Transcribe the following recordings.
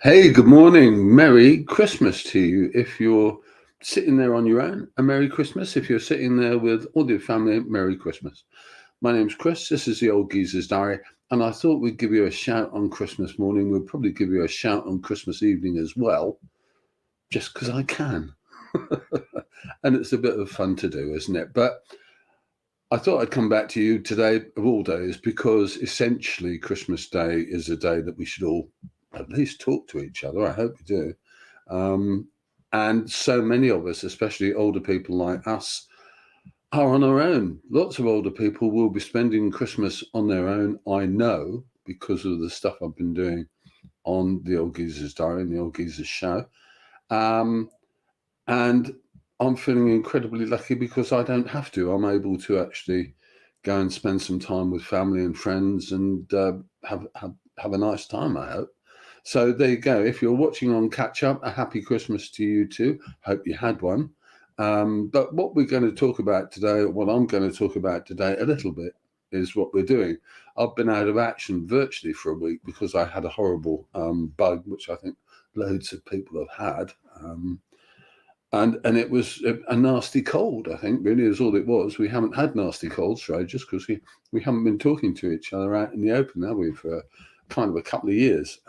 Hey, good morning. Merry Christmas to you. If you're sitting there on your own, a Merry Christmas. If you're sitting there with all your family, Merry Christmas. My name's Chris. This is the Old Geezer's Diary, and I thought we'd give you a shout on Christmas morning. We'll probably give you a shout on Christmas evening as well, just because I can. And it's a bit of fun to do, isn't it? But I thought I'd come back to you today of all days because essentially Christmas Day is a day that we should all at least talk to each other. I hope we do. Um, and so many of us, especially older people like us, are on our own. Lots of older people will be spending Christmas on their own. I know because of the stuff I've been doing on the Old Geezer's Diary and the Old Geezer's Show. Um, and I'm feeling incredibly lucky because I don't have to. I'm able to actually go and spend some time with family and friends and have a nice time, I hope. So there you go. If you're watching on Catch Up, a happy Christmas to you too. Hope you had one. But what we're going to talk about today, what I'm going to talk about today a little bit, is what we're doing. I've been out of action virtually for a week because I had a horrible bug, which I think loads of people have had. And it was a nasty cold, I think, really is all it was. We haven't had nasty colds for ages because we haven't been talking to each other out in the open, have we, for kind of a couple of years.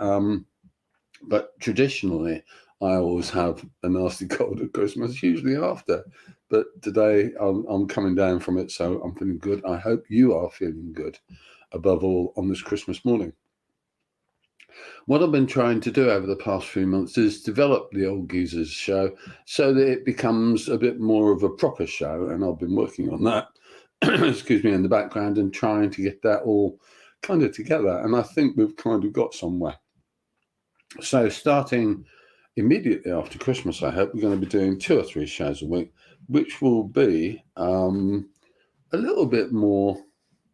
But traditionally, I always have a nasty cold at Christmas, usually after. But today I'm coming down from it, so I'm feeling good. I hope you are feeling good, above all, on this Christmas morning. What I've been trying to do over the past few months is develop the Old Geezers Show so that it becomes a bit more of a proper show. And I've been working on that, excuse me, in the background and trying to get that all kind of together. And I think we've kind of got somewhere. So starting immediately after Christmas, I hope we're going to be doing 2 or 3 shows a week, which will be a little bit more,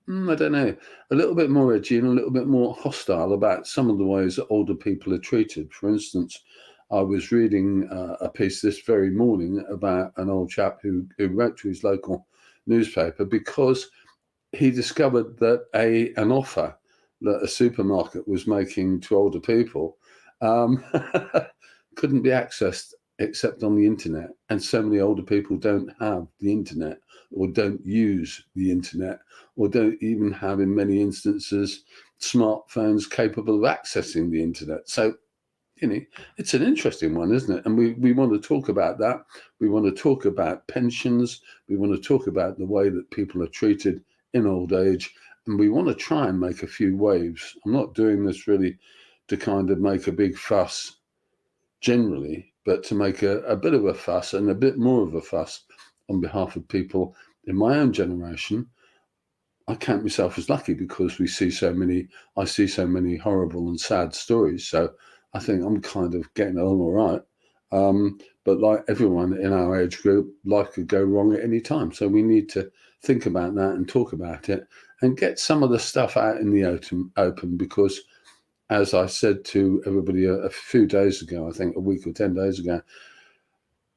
I don't know, a little bit more edgy and a little bit more hostile about some of the ways that older people are treated. For instance, I was reading a piece this very morning about an old chap who wrote to his local newspaper because he discovered that an offer that a supermarket was making to older people um, couldn't be accessed except on the internet. And so many older people don't have the internet or don't use the internet or don't even have, in many instances, smartphones capable of accessing the internet. So, it's an interesting one, isn't it? And we want to talk about that. We want to talk about pensions. We want to talk about the way that people are treated in old age. And we want to try and make a few waves. I'm not doing this really to kind of make a big fuss generally, but to make a bit of a fuss and a bit more of a fuss on behalf of people in my own generation. I count myself as lucky because I see so many horrible and sad stories. So I think I'm kind of getting along all right. But like everyone in our age group, life could go wrong at any time. So we need to think about that and talk about it and get some of the stuff out in the open because, as I said to everybody a few days ago, I think a week or 10 days ago,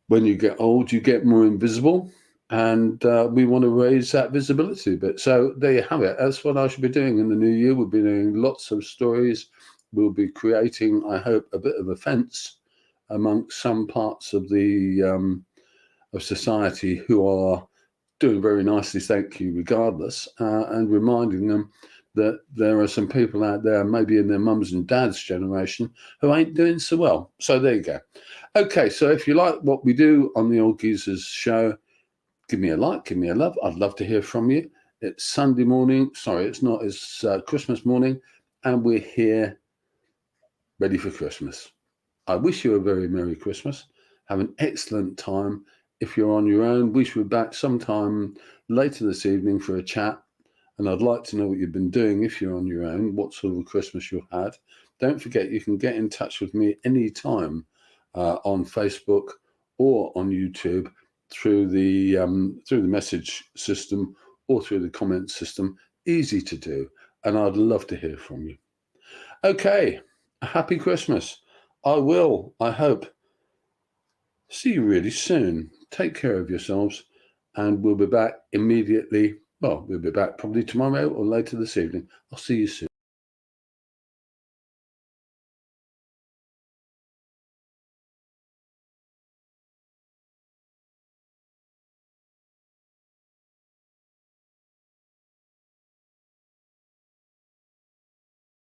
when you get old, you get more invisible. And we want to raise that visibility a bit. So there you have it. That's what I should be doing in the new year. We'll be doing lots of stories. We'll be creating, I hope, a bit of a fence amongst some parts of the of society who are doing very nicely, thank you, regardless, and reminding them that there are some people out there, maybe in their mums and dads' generation, who ain't doing so well. So there you go. Okay, so if you like what we do on the Old Geezers Show, give me a like, give me a love. I'd love to hear from you. It's Sunday morning. Sorry, it's not. It's Christmas morning, and we're here ready for Christmas. I wish you a very Merry Christmas. Have an excellent time. If you're on your own, we should be back sometime later this evening for a chat. And I'd like to know what you've been doing if you're on your own, what sort of Christmas you've had. Don't forget, you can get in touch with me anytime on Facebook or on YouTube through the message system or through the comment system. Easy to do, and I'd love to hear from you. Okay, a happy Christmas. I will, I hope, see you really soon. Take care of yourselves, and we'll be back immediately. Well, we'll be back probably tomorrow or later this evening. I'll see you soon.